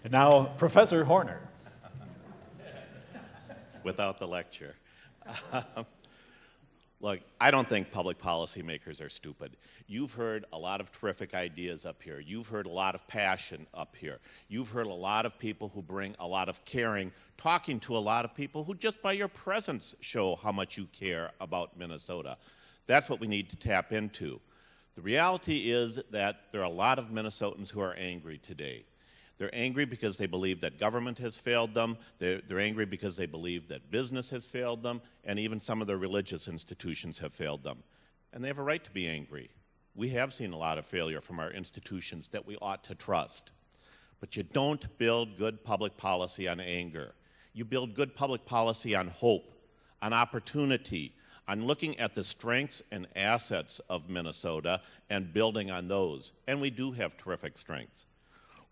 And now, Professor Horner. Without the lecture. Look, I don't think public policymakers are stupid. You've heard a lot of terrific ideas up here. You've heard a lot of passion up here. You've heard a lot of people who bring a lot of caring, talking to a lot of people who just by your presence show how much you care about Minnesota. That's what we need to tap into. The reality is that there are a lot of Minnesotans who are angry today. They're angry because they believe that government has failed them. They're angry because they believe that business has failed them, and even some of their religious institutions have failed them. And they have a right to be angry. We have seen a lot of failure from our institutions that we ought to trust. But you don't build good public policy on anger. You build good public policy on hope, on opportunity, on looking at the strengths and assets of Minnesota and building on those. And we do have terrific strengths.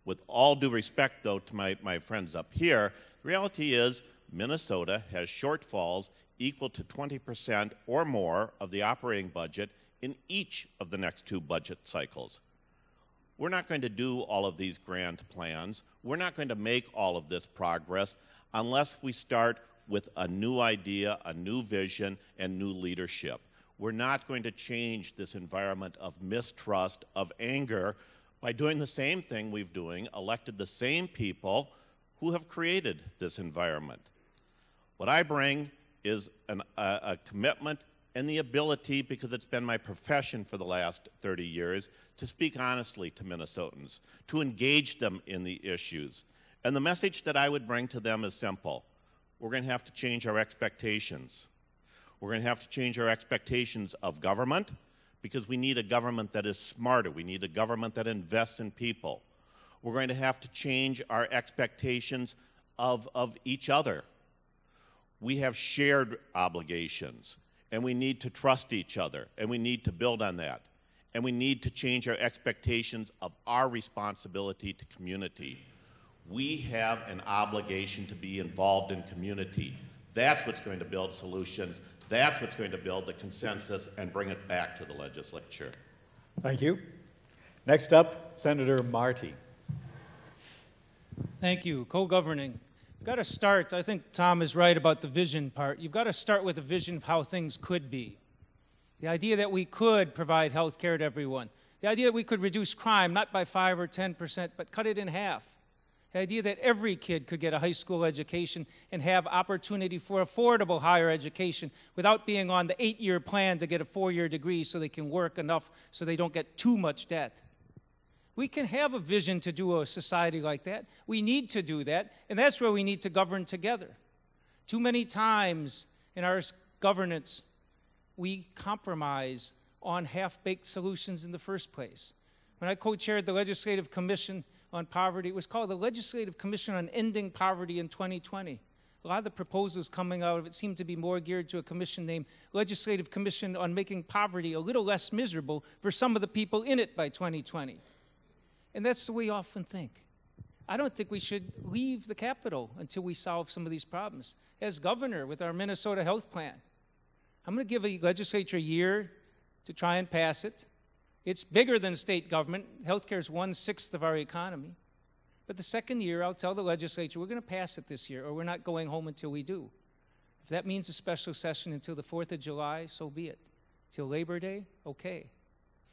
With all due respect, though, to my friends up here, the reality is Minnesota has shortfalls equal to 20% or more of the operating budget in each of the next 2 budget cycles. We're not going to do all of these grand plans. We're not going to make all of this progress unless we start with a new idea, a new vision, and new leadership. We're not going to change this environment of mistrust, of anger, by doing the same thing we've doing, elected the same people who have created this environment. What I bring is a commitment and the ability, because it's been my profession for the last 30 years, to speak honestly to Minnesotans, to engage them in the issues. And the message that I would bring to them is simple. We're going to have to change our expectations. We're going to have to change our expectations of government, because we need a government that is smarter. We need a government that invests in people. We're going to have to change our expectations of each other. We have shared obligations, and we need to trust each other, and we need to build on that. And we need to change our expectations of our responsibility to community. We have an obligation to be involved in community. That's what's going to build solutions. That's what's going to build the consensus and bring it back to the legislature. Thank you. Next up, Senator Marty. Thank you. Co-governing. You've got to start, I think Tom is right about the vision part. You've got to start with a vision of how things could be. The idea that we could provide health care to everyone. The idea that we could reduce crime, not by 5 or 10%, but cut it in half. The idea that every kid could get a high school education and have opportunity for affordable higher education without being on the 8-year plan to get a 4-year degree so they can work enough so they don't get too much debt. We can have a vision to do a society like that. We need to do that, and that's where we need to govern together. Too many times in our governance, we compromise on half-baked solutions in the first place. When I co-chaired the Legislative Commission on Poverty, it was called the Legislative Commission on Ending Poverty in 2020. A lot of the proposals coming out of it seem to be more geared to a commission named Legislative Commission on Making Poverty a little less miserable for some of the people in it by 2020. And that's the way we often think. I don't think we should leave the Capitol until we solve some of these problems. As governor with our Minnesota Health Plan, I'm going to give a legislature a year to try and pass it. It's bigger than state government. Healthcare is 1/6 of our economy. But the second year, I'll tell the legislature, we're going to pass it this year, or we're not going home until we do. If that means a special session until the 4th of July, so be it. Till Labor Day, okay.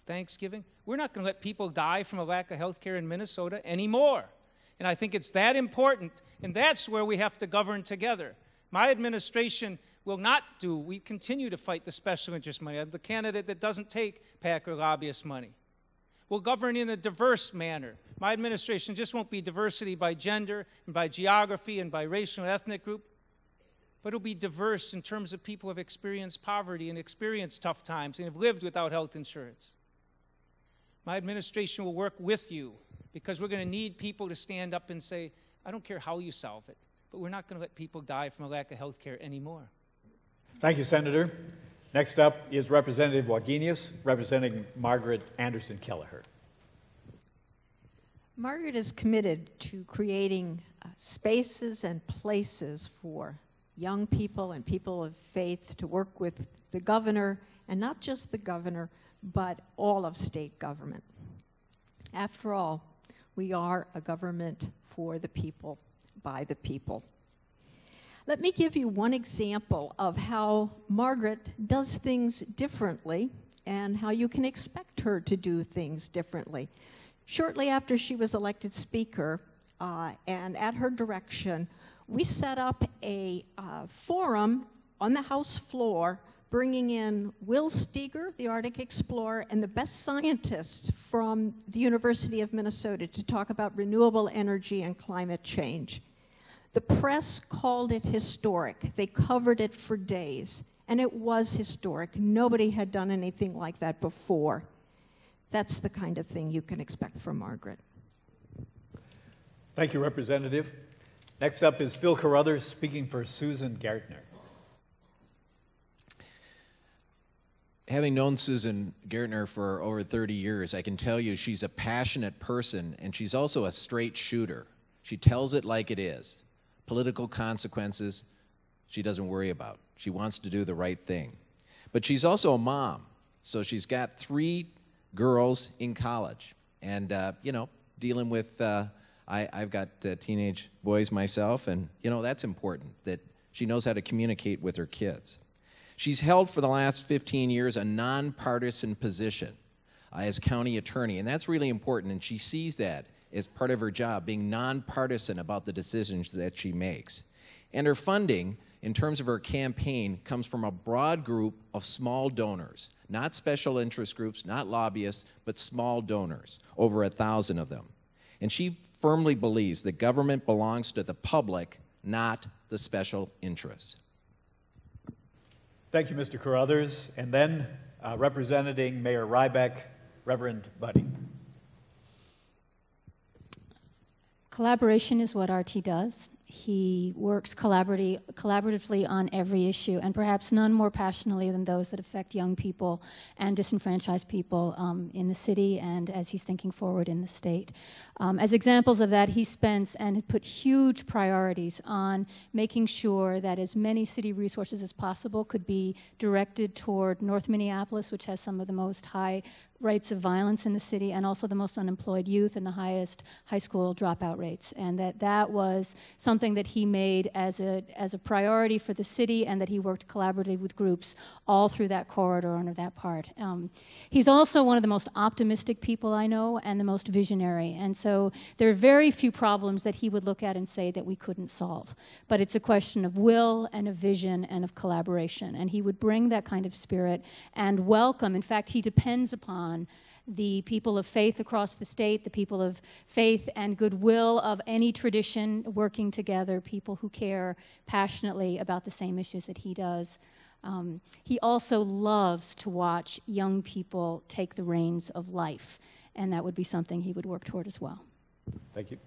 Thanksgiving, we're not going to let people die from a lack of health care in Minnesota anymore. And I think it's that important, and that's where we have to govern together. My administration will not do, we continue to fight the special interest money. I'm the candidate that doesn't take PAC or lobbyist money. We'll govern in a diverse manner. My administration just won't be diversity by gender and by geography and by racial and ethnic group, but it'll be diverse in terms of people who have experienced poverty and experienced tough times and have lived without health insurance. My administration will work with you because we're going to need people to stand up and say, I don't care how you solve it, but we're not going to let people die from a lack of health care anymore. Thank you, Senator. Next up is Representative Wagenius, representing Margaret Anderson Kelleher. Margaret is committed to creating spaces and places for young people and people of faith to work with the governor, and not just the governor, but all of state government. After all, We are a government for the people, by the people. Let me give you one example of how Margaret does things differently and how you can expect her to do things differently. Shortly after she was elected Speaker, and at her direction, we set up a forum on the House floor, bringing in Will Steger, the Arctic explorer, and the best scientists from the University of Minnesota to talk about renewable energy and climate change. The press called it historic. They covered it for days, and it was historic. Nobody had done anything like that before. That's the kind of thing you can expect from Margaret. Thank you, Representative. Next up is Phil Carruthers speaking for Susan Gartner. Having known Susan Gartner for over 30 years, I can tell you she's a passionate person, and she's also a straight shooter. She tells it like it is. Political consequences, she doesn't worry about. She wants to do the right thing. But she's also a mom, so she's got 3 girls in college. And, dealing with, I've got teenage boys myself, and, that's important, that she knows how to communicate with her kids. She's held for the last 15 years a nonpartisan position as county attorney, and that's really important, and she sees that as part of her job, being nonpartisan about the decisions that she makes. And her funding, in terms of her campaign, comes from a broad group of small donors, not special interest groups, not lobbyists, but small donors, over 1,000 of them. And she firmly believes that government belongs to the public, not the special interests. Thank you, Mr. Carruthers. And then, representing Mayor Rybeck, Reverend Budde. Collaboration is what RT does. He works collaboratively on every issue, and perhaps none more passionately than those that affect young people and disenfranchised people in the city and as he's thinking forward in the state. As examples of that, he spends and put huge priorities on making sure that as many city resources as possible could be directed toward North Minneapolis, which has some of the most high rates of violence in the city and also the most unemployed youth and the highest high school dropout rates. And that was something that he made as a priority for the city, and that he worked collaboratively with groups all through that corridor and of that part. He's also one of the most optimistic people I know and the most visionary. And so there are very few problems that he would look at and say that we couldn't solve. But it's a question of will and of vision and of collaboration. And he would bring that kind of spirit and welcome. In fact, he depends upon the people of faith across the state, the people of faith and goodwill of any tradition working together, people who care passionately about the same issues that he does. He also loves to watch young people take the reins of life, and that would be something he would work toward as well. Thank you.